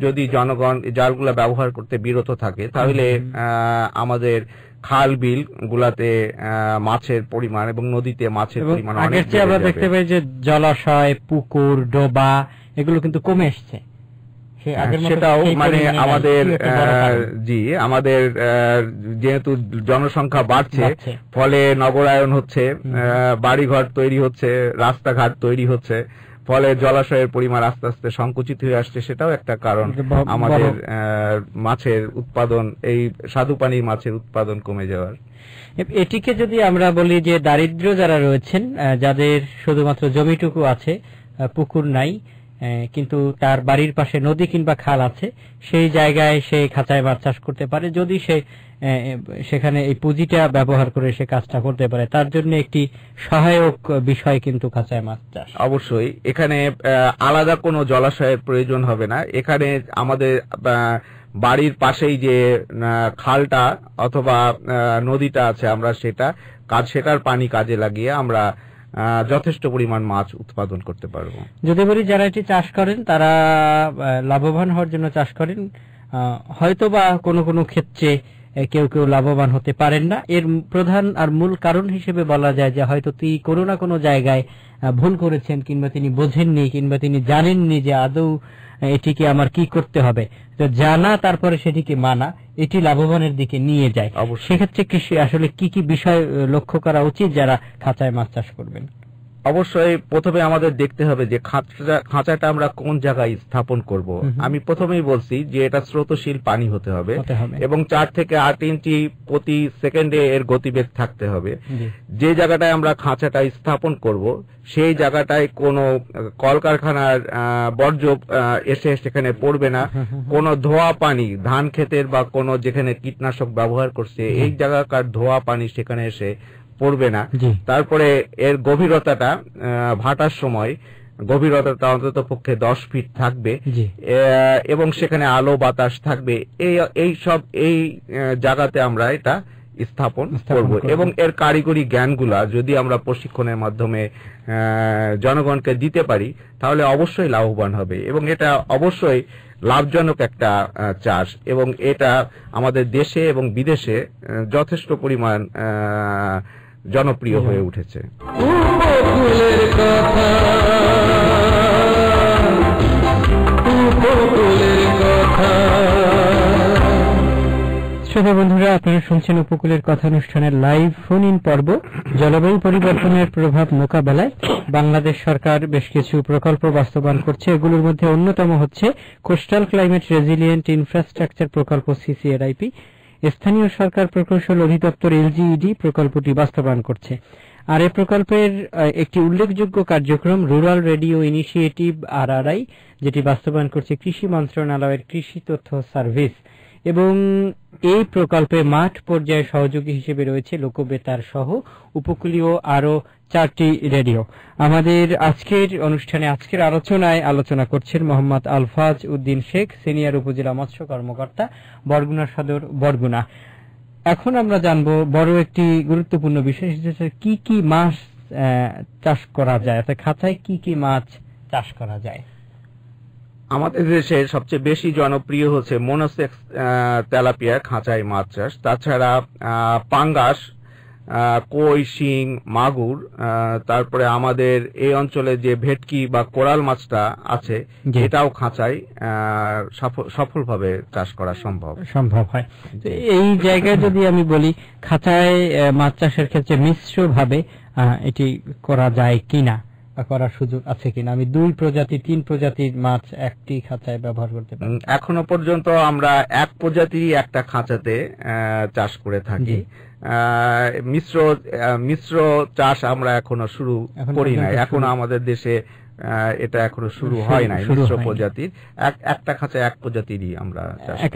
যদি জনগণ জালগুলা ব্যবহার করতে বিরত থাকে, তাহলে আমাদের খাল বিল গুলাতে মাছের পরিমাণ এবং নদীতে মাছের পরিমাণ অনেক বেড়ে যাবে। আমরা দেখতে পাই যে জলাশয়, পুকুর, ডোবা এগুলো কিন্তু কমে এসছে। সেটাও মানে আমাদের আমাদের যেহেতু জনসংখ্যা বাড়ছে, ফলে নগরায়ন হচ্ছে, বাড়িঘর তৈরি হচ্ছে, রাস্তাঘাট তৈরি হচ্ছে, ফলে জলাশয়ের পরিমাণ আস্তে আস্তে সংকুচিত হয়ে আসছে। সেটাও একটা কারণ আমাদের মাছের উৎপাদন, এই স্বাদু পানির মাছের উৎপাদন কমে যাওয়ার। এটিকে যদি আমরা বলি যে দারিদ্র যারা রয়েছেন, যাদের শুধুমাত্র জমিটুকু আছে, পুকুর নাই, কিন্তু তার বাড়ির পাশে নদী কিংবা খাল আছে, সেই জায়গায় সে খাঁচায় মাছ চাষ করতে পারে, যদি সে সেখানে এই পুঁজিটা ব্যবহার করে সে কাজটা করতে পারে। তার জন্য একটি সহায়ক বিষয় কিন্তু খাঁচায় মাছ চাষ। অবশ্যই এখানে আলাদা কোনো জলাশয়ের প্রয়োজন হবে না। এখানে আমাদের বাড়ির পাশেই যে খালটা অথবা নদীটা আছে, আমরা সেটার পানি কাজে লাগিয়ে আমরা যথেষ্ট পরিমাণ মাছ উৎপাদন করতে পারবো। যদি বলি যারা এটি চাষ করেন তারা লাভবান হওয়ার জন্য চাষ করেন, হয়তোবা কোনো কোনো ক্ষেত্রে কেউ কেউ লাভবান হতে পারেন না। এর প্রধান আর মূল কারণ হিসেবে বলা যায় যে হয়তো তিনি কোনো না কোনো জায়গায় ভুল করেছেন, কিংবা তিনি বোঝেননি, কিংবা তিনি জানেননি যে আদৌ এটিকে আমার কি করতে হবে। তো জানা তারপরে সেটিকে মানা, এটি লাভবানের দিকে নিয়ে যায়। সেক্ষেত্রে কৃষি আসলে কি কি বিষয় লক্ষ্য করা উচিত যারা খাঁচায় মাছ চাষ করবেন? অবশ্যই প্রথমে আমাদের দেখতে হবে যে খাঁচাটা আমরা কোন জায়গায় স্থাপন করব। আমি প্রথমেই বলছি যে এটা স্রোতশীল পানি হতে হবে এবং 4 থেকে 8 ইঞ্চি প্রতি সেকেন্ডে এর গতিবেগ থাকতে হবে। যে জায়গাটায় আমরা খাঁচাটা স্থাপন করব সেই জায়গাটায় কোনো কলকারখানার বর্জ্য এসে সেখানে পড়বে না, কোনো ধোয়া পানি ধান ক্ষেতের বা কোনো যেখানে কীটনাশক ব্যবহার করছে এই জায়গাকার ধোয়া পানি সেখানে এসে পড়বে না। তারপরে এর গভীরতাটা ভাটার সময় গভীরতাটা অন্তত পক্ষে 10 ফিট থাকবে এবং সেখানে আলো বাতাস থাকবে। এই জায়গাতে আমরা এটা স্থাপন করব এবং এর কারিগরি জ্ঞানগুলা যদি আমরা প্রশিক্ষণের মাধ্যমে জনগণকে দিতে পারি তাহলে অবশ্যই লাভবান হবে এবং এটা অবশ্যই লাভজনক একটা চাষ এবং এটা আমাদের দেশে এবং বিদেশে যথেষ্ট পরিমাণ জনপ্রিয় হয়ে উঠেছে। শ্রোতা বন্ধুরা, আপনারা শুনছেন উপকূলের কথা অনুষ্ঠানের লাইভ ফোন ইন পর্ব। জলবায়ু পরিবর্তনের প্রভাব মোকাবেলায় বাংলাদেশ সরকার বেশ কিছু প্রকল্প বাস্তবায়ন করছে। এগুলোর মধ্যে অন্যতম হচ্ছে কোস্টাল ক্লাইমেট রেজিলিয়েন্ট ইনফ্রাস্ট্রাকচার প্রকল্প CCRIP। স্থানীয় সরকার প্রকৌশল অধিদপ্তর LGED প্রকল্পটি বাস্তবায়ন করছে। আর এই প্রকল্পের একটি উল্লেখযোগ্য কার্যক্রম রুরাল রেডিও ইনিশিয়েটিভ RRI, যেটি বাস্তবায়ন করছে কৃষি মন্ত্রণালয়ের কৃষি তথ্য সার্ভিস। এবং এই প্রকল্পে মাঠ পর্যায়ে সহযোগী হিসেবে রয়েছে লোকবেতার সহ উপকূলীয় আরো 4টি রেডিও। আমাদের আজকের অনুষ্ঠানে আজকের আলোচনায় আলোচনা করছেন মোহাম্মদ আলফাজ উদ্দিন শেখ, সিনিয়র উপজেলা মৎস্য কর্মকর্তা, বরগুনা সদর, বরগুনা। এখন আমরা জানবো বড় একটি গুরুত্বপূর্ণ বিষয়, কি কি মাছ চাষ করা যায়, অর্থাৎ খাঁচায় কি কি মাছ চাষ করা যায়। আমাদের দেশে সবচেয়ে বেশি জনপ্রিয় হচ্ছে মনোসেক্স তেলাপিয়া খাঁচায় মাছ চাষ। তাছাড়া পাঙ্গাস কই, শিং, মাগুর, তারপরে আমাদের এই অঞ্চলে যে ভেটকি বা কোরাল মাছটা আছে এটাও খাঁচায় সফলভাবে চাষ করা সম্ভব হয়। তো এই জায়গায় যদি আমি বলি খাঁচায় মাছ চাষের ক্ষেত্রে মিশ্রভাবে এটি করা যায় কিনা বা করার সুযোগ আছে কিনা, আমি 2 প্রজাতি 3 প্রজাতির মাছ একটি খাঁচায় ব্যবহার করতে পারি? এখনো পর্যন্ত আমরা এক প্রজাতির একটা খাঁচাতে চাষ করে থাকি। মিশ্র চাষ আমরা এখনো শুরু করি নাই, এখনো আমাদের দেশে এটা এখনো শুরু হয় নাই। মিশ্র প্রজাতির একটা খাঁচায় এক প্রজাতিরই আমরা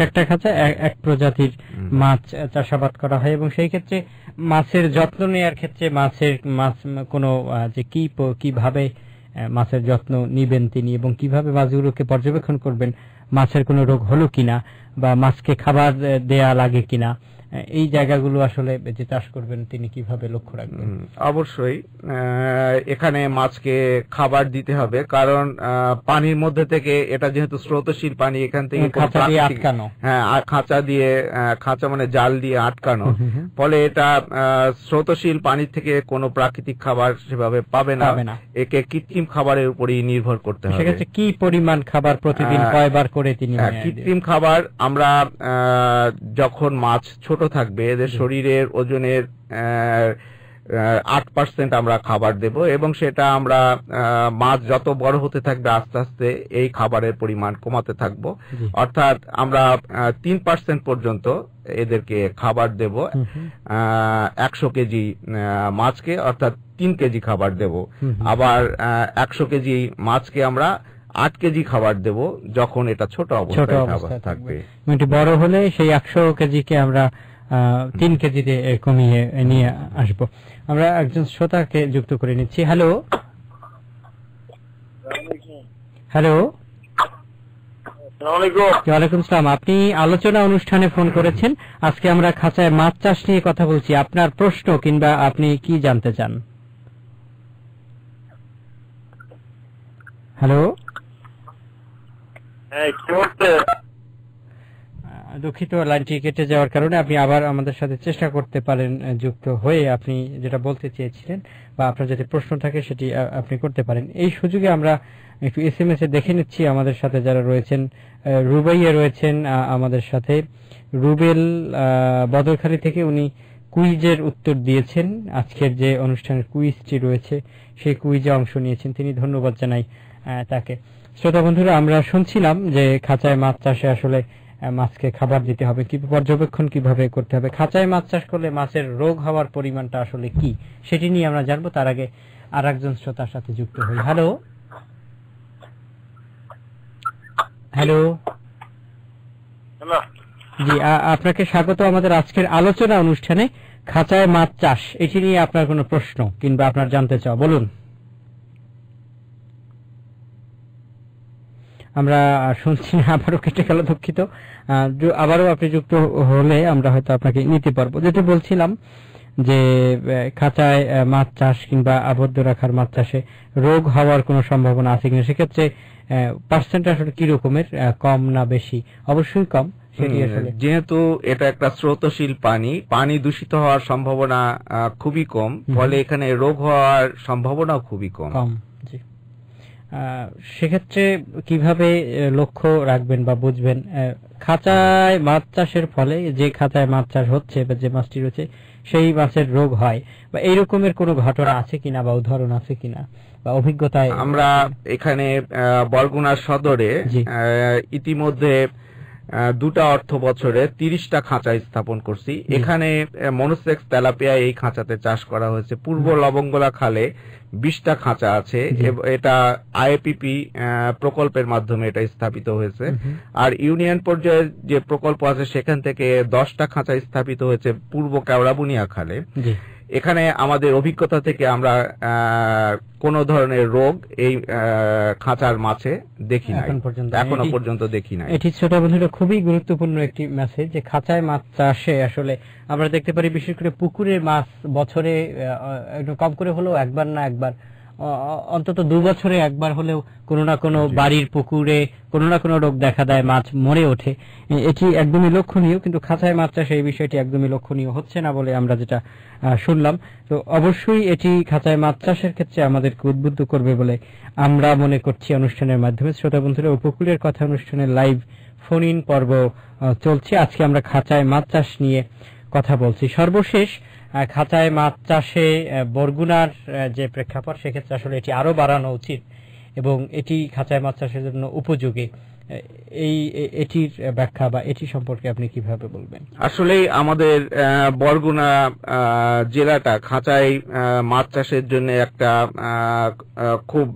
একটা খাঁচায় এক প্রজাতির মাছ চাষাবাদ করা হয়। এবং সেই ক্ষেত্রে মাছের যত্ন নেওয়ার ক্ষেত্রে মাছ কোনো যে কিভাবে মাছের যত্ন নিবেন তিনি এবং কিভাবে মাছগুলোকে পর্যবেক্ষণ করবেন, মাছের কোনো রোগ হলো কিনা বা মাছকে খাবার দেয়া লাগে কিনা, এই জায়গাগুলো আসলে যে চাষ করবেন তিনি কিভাবে লক্ষ্য রাখবেন? অবশ্যই এখানে মাছকে খাবার দিতে হবে, কারণ পানির মধ্যে থেকে এটা যেহেতু স্রোতশীল পানি, এখান থেকে আটকানো, খাঁচা মানে জাল দিয়ে আটকানো, ফলে এটা স্রোতশীল পানি থেকে কোনো প্রাকৃতিক খাবার সেভাবে পাবে না, একে কৃত্রিম খাবারের উপরই নির্ভর করতে হবে। সেক্ষেত্রে কি পরিমাণ খাবার প্রতিদিন কয়বার করে তিনি? কৃত্রিম খাবার আমরা যখন মাছ ছোট থাকবে এদের শরীরের ওজনের 8% আমরা খাবার দেব, এবং সেটা আমরা মাছ যত বড় হতে থাকবে আস্তে আস্তে এই খাবারের পরিমাণ কমাতে থাকবো। অর্থাৎ আমরা 3% পর্যন্ত এদেরকে খাবার দেব 100 কেজি মাছকে, অর্থাৎ 3 কেজি খাবার দেব। আবার 100 কেজি মাছকে আমরা 8 কেজি খাবার দেব যখন এটা ছোট অবস্থায় থাকবে। বড় হলে সেই 100 কেজিকে আমরা 3 কেজিতে কমিয়ে নিয়ে আসব। আমরা একজন শ্রোতাকে যুক্ত করে নিচ্ছি। হ্যালো, ওয়ালাইকুম আসসালাম। আপনি আলোচনা অনুষ্ঠানে ফোন করেছেন। আজকে আমরা খাঁচায় মাছ চাষ নিয়ে কথা বলছি। আপনার প্রশ্ন কিংবা আপনি কি জানতে চান? হ্যালো, দুঃখিত, লাইনটি কেটে যাওয়ার কারণে আপনি আবার আমাদের সাথে চেষ্টা করতে পারেন যুক্ত হয়ে আপনি যেটা বলতে চেয়েছিলেন বা আপনার যদি প্রশ্ন থাকে সেটি আপনি করতে পারেন। এই সুযোগে আমরা একটু SMS এ দেখে নিচ্ছি আমাদের সাথে যারা রয়েছেন। রুবাইয়া রয়েছেন আমাদের সাথে, রুবেল বদরখালী থেকে, উনি কুইজের উত্তর দিয়েছেন। আজকের যে অনুষ্ঠানের কুইজটি রয়েছে সেই কুইজে অংশ নিয়েছেন, তিনি, ধন্যবাদ জানাই তাকে। শ্রোতা বন্ধুরা, আমরা শুনছিলাম যে খাঁচায় মাছ চাষে আসলে মাছকে খাবার দিতে হবে, কি পর্যবেক্ষণ কিভাবে করতে হবে, খাঁচায় মাছ চাষ করলে মাছের রোগ হওয়ার পরিমাণটা আসলে কি, সেটি নিয়ে আমরা জানবো। তার আগে আর একজন শ্রোতার সাথে যুক্ত হই। হ্যালো, জি, আপনাকে স্বাগত আমাদের আজকের আলোচনা অনুষ্ঠানে খাঁচায় মাছ চাষ, এটি নিয়ে আপনার কোনো প্রশ্ন কিংবা আপনার জানতে চাও, বলুন। আমরা শুনছি না, আবারও কেটে গেল, দুঃখিত। আবারও আপনি যুক্ত হলে আমরা হয়তো আপনাকে নিতে পারবো। যেটা বলছিলাম যে খাঁচায় মাছ চাষ কিংবা আবদ্ধ রাখার মাছ চাষে রোগ হওয়ার কোনো সম্ভাবনা আছে কিনা, সেক্ষেত্রে পার্সেন্ট আসলে কি রকমের, কম না বেশি? অবশ্যই কম। যেহেতু এটা একটা স্রোতশীল পানি দূষিত হওয়ার সম্ভাবনা খুবই কম, ফলে এখানে রোগ হওয়ার সম্ভাবনাও খুবই কম। সেক্ষেত্রে কিভাবে লক্ষ্য রাখবেন বা বুঝবেন খাঁচায় মাছ চাষের ফলে যে খাঁচায় মাছ চাষ হচ্ছে বা যে মাছটি রয়েছে সেই মাছের রোগ হয়, বা এই রকমের কোনো ঘটনা আছে কিনা বা উদাহরণ আছে কিনা বা অভিজ্ঞতায়? আমরা এখানে বরগুনা সদরে ইতিমধ্যে 2টা অর্থ বছরে 30টা খাঁচা স্থাপন করছি। এখানে মনোসেক্স তেলাপিয়া এই খাঁচাতে চাষ করা হয়েছে। পূর্ব লবঙ্গলা খালে 20টা খাঁচা আছে, এটা IAPP প্রকল্পের মাধ্যমে এটা স্থাপিত হয়েছে। আর ইউনিয়ন পর্যায়ে যে প্রকল্প আছে সেখান থেকে 10টা খাঁচা স্থাপিত হয়েছে পূর্ব কেওড়াবুনিয়া খালে। এখানে আমাদের অভিজ্ঞতা থেকে আমরা কোন ধরনের রোগ এই খাঁচার মাছে দেখি না, এখনো পর্যন্ত দেখি না। এটি ছোট বন্ধুরা খুবই গুরুত্বপূর্ণ একটি মেসেজ, যে খাঁচায় মাছ চাষে আসলে আমরা দেখতে পারি বিশেষ করে পুকুরের মাছ বছরে একটু কম করে হলেও একবার না একবার অন্তত 2 বছরে একবার হলেও কোনো না কোনো বাড়ির পুকুরে কোনো না কোনো রোগ দেখা দেয়, মাছ মরে ওঠে। এটি একদমই লক্ষণীয়, কিন্তু খাঁচায় মাছ চাষ এই বিষয়টি একদমই লক্ষণীয় হচ্ছে না বলে আমরা যেটা শুনলাম। তো অবশ্যই এটি খাঁচায় মাছ চাষের ক্ষেত্রে আমাদেরকে উদ্বুদ্ধ করবে বলে আমরা মনে করছি অনুষ্ঠানের মাধ্যমে। শ্রোতা বন্ধুরা, উপকূলের কথা অনুষ্ঠানের লাইভ ফোন ইন পর্ব চলছে। আজকে আমরা খাঁচায় মাছ চাষ নিয়ে কথা বলছি। সর্বশেষ খাঁচায় মাছ চাষে বরগুনার যে প্রেক্ষাপট, সেক্ষেত্রে আসলে এটি আরো বাড়ানো উচিত এবং এটি খাঁচায় মাছ চাষের জন্য উপযোগী। এটির ব্যাখ্যা বা এটি সম্পর্কে আপনি কিভাবে বলবেন? আসলে আমাদের বরগুনা জেলাটা খাঁচায় মাছ চাষের জন্য একটা খুব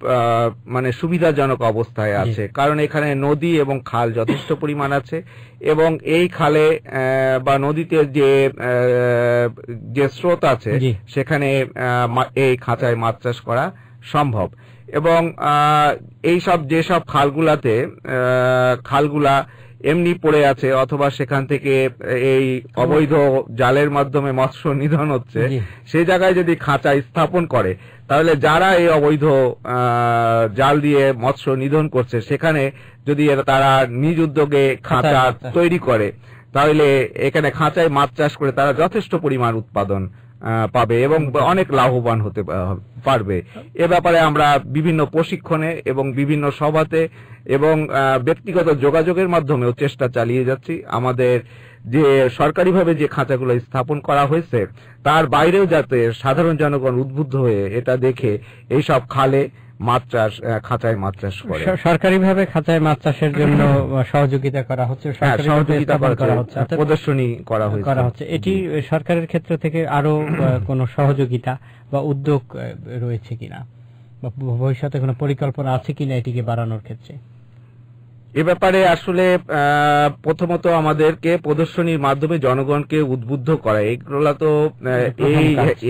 মানে সুবিধাজনক অবস্থায় আছে, কারণ এখানে নদী এবং খাল যথেষ্ট পরিমাণ আছে এবং এই খালে বা নদীতে যে স্রোত আছে সেখানে এই খাঁচায় মাছ চাষ করা সম্ভব। এবং যেসব খালগুলা এমনি পড়ে আছে অথবা সেখান থেকে এই অবৈধ জালের মাধ্যমে মৎস্য নিধন হচ্ছে, সেই জায়গায় যদি খাঁচা স্থাপন করে তাহলে যারা এই অবৈধ জাল দিয়ে মৎস্য নিধন করছে সেখানে যদি তারা নিজ উদ্যোগে খাঁচা তৈরি করে তাহলে এখানে খাঁচায় মাছ চাষ করে তারা যথেষ্ট পরিমাণ উৎপাদন পাবে এবং অনেক লাভবান হতে পারবে। এ ব্যাপারে আমরা বিভিন্ন প্রশিক্ষণে এবং বিভিন্ন সভাতে এবং ব্যক্তিগত যোগাযোগের মাধ্যমেও চেষ্টা চালিয়ে যাচ্ছি। আমাদের যে সরকারিভাবে যে খাঁচাগুলো স্থাপন করা হয়েছে তার বাইরেও যাতে সাধারণ জনগণ উদ্বুদ্ধ হয়ে এটা দেখে এইসব খালে মাছ চাষ, খাঁচায় মাছ চাষ করে। সরকারিভাবে খাঁচায় মাছ চাষের জন্য সহযোগিতা করা হচ্ছে, সহযোগিতা করা হচ্ছে, প্রদর্শনী করা হচ্ছে। এটি সরকারের ক্ষেত্র থেকে আরো কোনো সহযোগিতা বা উদ্যোগ রয়েছে কিনা বা ভবিষ্যতে কোনো পরিকল্পনা আছে কিনা এটিকে বাড়ানোর ক্ষেত্রে? এ ব্যাপারে আসলে প্রথমত আমাদেরকে প্রদর্শনীর মাধ্যমে জনগণকে উদ্বুদ্ধ করা, এগুলো তো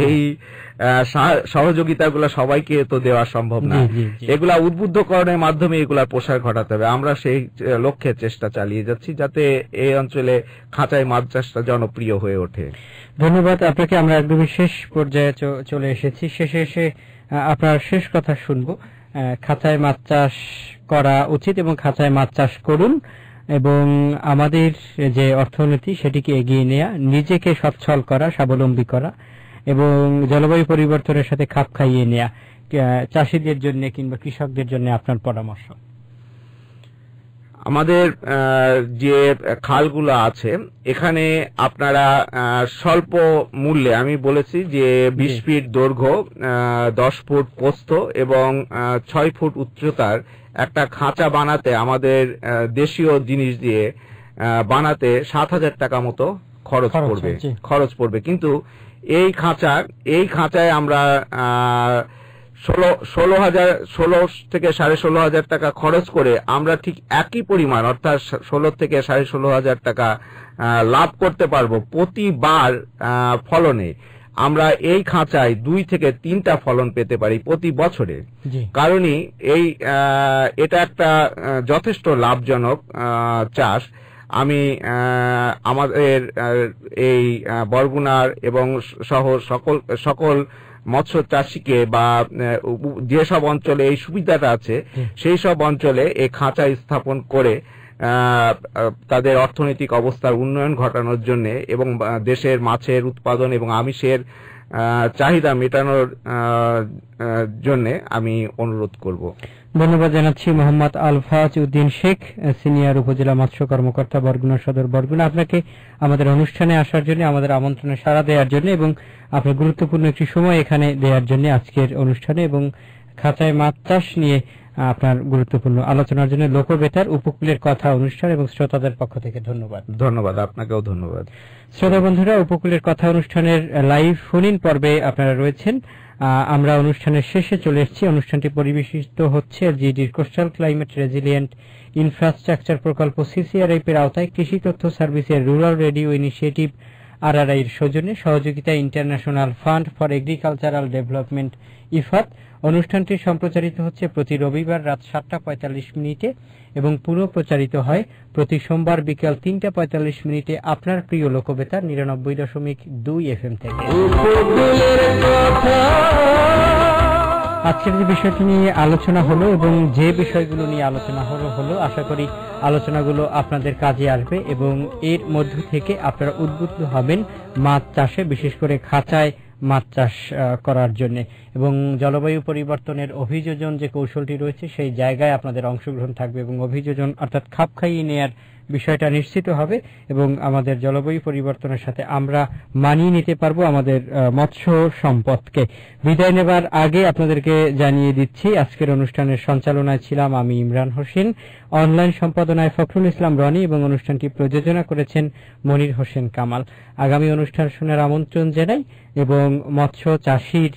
এই সহযোগিতাগুলো সবাইকে তো দেওয়া সম্ভব না, এগুলা উদ্বুদ্ধকরণের মাধ্যমে এগুলার প্রসার ঘটাতে হবে। আমরা সেই লক্ষ্যে চেষ্টা চালিয়ে যাচ্ছি যাতে এই অঞ্চলে খাঁচায় মাছ চাষটা জনপ্রিয় হয়ে ওঠে। ধন্যবাদ আপনাকে। আমরা একদমই শেষ পর্যায়ে চলে এসেছি। শেষে এসে আপনার শেষ কথা শুনবো। খাঁচায় মাছ চাষ করা উচিত এবং খাঁচায় মাছ চাষ করুন এবং আমাদের যে অর্থনীতি সেটিকে এগিয়ে নেওয়া, নিজেকে সচ্ছল করা, স্বাবলম্বী করা এবং জলবায়ু পরিবর্তনের সাথে খাপ খাইয়ে নেওয়া চাষিদের জন্য কিংবা কৃষকদের জন্য আপনার পরামর্শ? আমাদের যে খালগুলো আছে এখানে আপনারা স্বল্প মূল্যে, আমি বলেছি যে 20 ফিট দৈর্ঘ্য, 10 ফুট প্রস্থ এবং 6 ফুট উচ্চতার একটা খাঁচা বানাতে আমাদের দেশীয় জিনিস দিয়ে বানাতে 7,000 টাকা মতো খরচ পড়বে। কিন্তু এই খাঁচায় আমরা 16 থেকে 16,500 টাকা খরচ করে আমরা ঠিক একই পরিমাণ অর্থাৎ 16 থেকে 16,500 টাকা লাভ করতে পারবো প্রতিবার ফলনে। আমরা এই খাঁচায় 2 থেকে 3টা ফলন পেতে পারি প্রতি বছরে। কারণই এটা একটা যথেষ্ট লাভজনক চাষ। আমি আমাদের এই বরগুনার এবং সহ সকল মৎস্য চাষীকে বা যেসব অঞ্চলে এই সুবিধাটা আছে সেই সব অঞ্চলে এই খাঁচা স্থাপন করে তাদের অর্থনৈতিক অবস্থার উন্নয়ন ঘটানোর জন্য এবং দেশের মাছের উৎপাদন এবং আমিষের চাহিদা মেটানোর জন্য আমি অনুরোধ করব। ধন্যবাদ জানাচ্ছি মোহাম্মদ আলফাজ উদ্দিন শেখ, সিনিয়র উপজেলা মৎস্য কর্মকর্তা, বরগুনা সদর, বরগুনা। আপনাকে আমাদের অনুষ্ঠানে আসার জন্য, আমাদের আমন্ত্রণে সাড়া দেওয়ার জন্য এবং আপনার গুরুত্বপূর্ণ একটি সময় এখানে দেওয়ার জন্য আজকের অনুষ্ঠানে এবং খাঁচায় মাছ চাষ নিয়ে আপনার গুরুত্বপূর্ণ আলোচনার জন্য লোকবেতার উপকূলের কথা অনুষ্ঠান এবং শ্রোতাদের পক্ষ থেকে ধন্যবাদ। ধন্যবাদ, আপনাকেও ধন্যবাদ। শ্রোতা বন্ধুরা, উপকূলের কথা অনুষ্ঠানের লাইভ ফোন ইন পর্বে আপনারা রয়েছেন। আমরা অনুষ্ঠানের শেষে চলে এসেছি। অনুষ্ঠানটি পরিবেশিত হচ্ছে জিডির কোস্টাল ক্লাইমেট রেজিলিয়েন্ট ইনফ্রাস্ট্রাকচার প্রকল্প সিসিআরআইপ এর আওতায় কৃষি তথ্য সার্ভিসের রুরাল রেডিও ইনিশিয়েটিভ আরআরআই এর সৌজন্যে, সহযোগিতায় international fund for agricultural development Ifat. অনুষ্ঠানটি সম্প্রচারিত হচ্ছে প্রতি রবিবার রাত 7:45 এবং পুনঃ প্রচারিত হয় প্রতি সোমবার বিকেল 3:45 আপনার প্রিয় লোকবেতার 99.2 FM থেকে। আজকের যে বিষয়টি নিয়ে আলোচনা হলো এবং যে বিষয়গুলো নিয়ে আলোচনা হলো আশা করি আলোচনাগুলো আপনাদের কাজে আসবে এবং এর মধ্য থেকে আপনারা উদ্বুদ্ধ হবেন মাছ চাষে, বিশেষ করে খাঁচায় মাছ চাষ করার জন্য। এবং জলবায়ু পরিবর্তনের অভিযোজন যে কৌশলটি রয়েছে সেই জায়গায় আপনাদের অংশগ্রহণ থাকবে এবং অভিযোজন অর্থাৎ খাপ খাইয়ে নেয়ার বিষয়টা নিশ্চিত হবে এবং আমাদের জলবায়ু পরিবর্তনের সাথে আমরা মানিয়ে নিতে পারবো আমাদের মৎস্য সম্পদকে। বিদায় নেবার আগে আপনাদেরকে জানিয়ে দিচ্ছি আজকের অনুষ্ঠানের সঞ্চালনায় ছিলাম আমি ইমরান হোসেন, অনলাইন সম্পাদনায় ফখরুল ইসলাম রনি এবং অনুষ্ঠানটি প্রযোজনা করেছেন মনির হোসেন কামাল। আগামী অনুষ্ঠান শোনার আমন্ত্রণ জানাই এবং মৎস্য চাষীর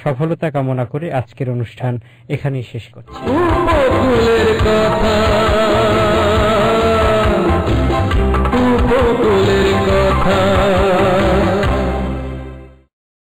সফলতা কামনা করে আজকের অনুষ্ঠান এখানেই শেষ করছি। উপকূলের কথা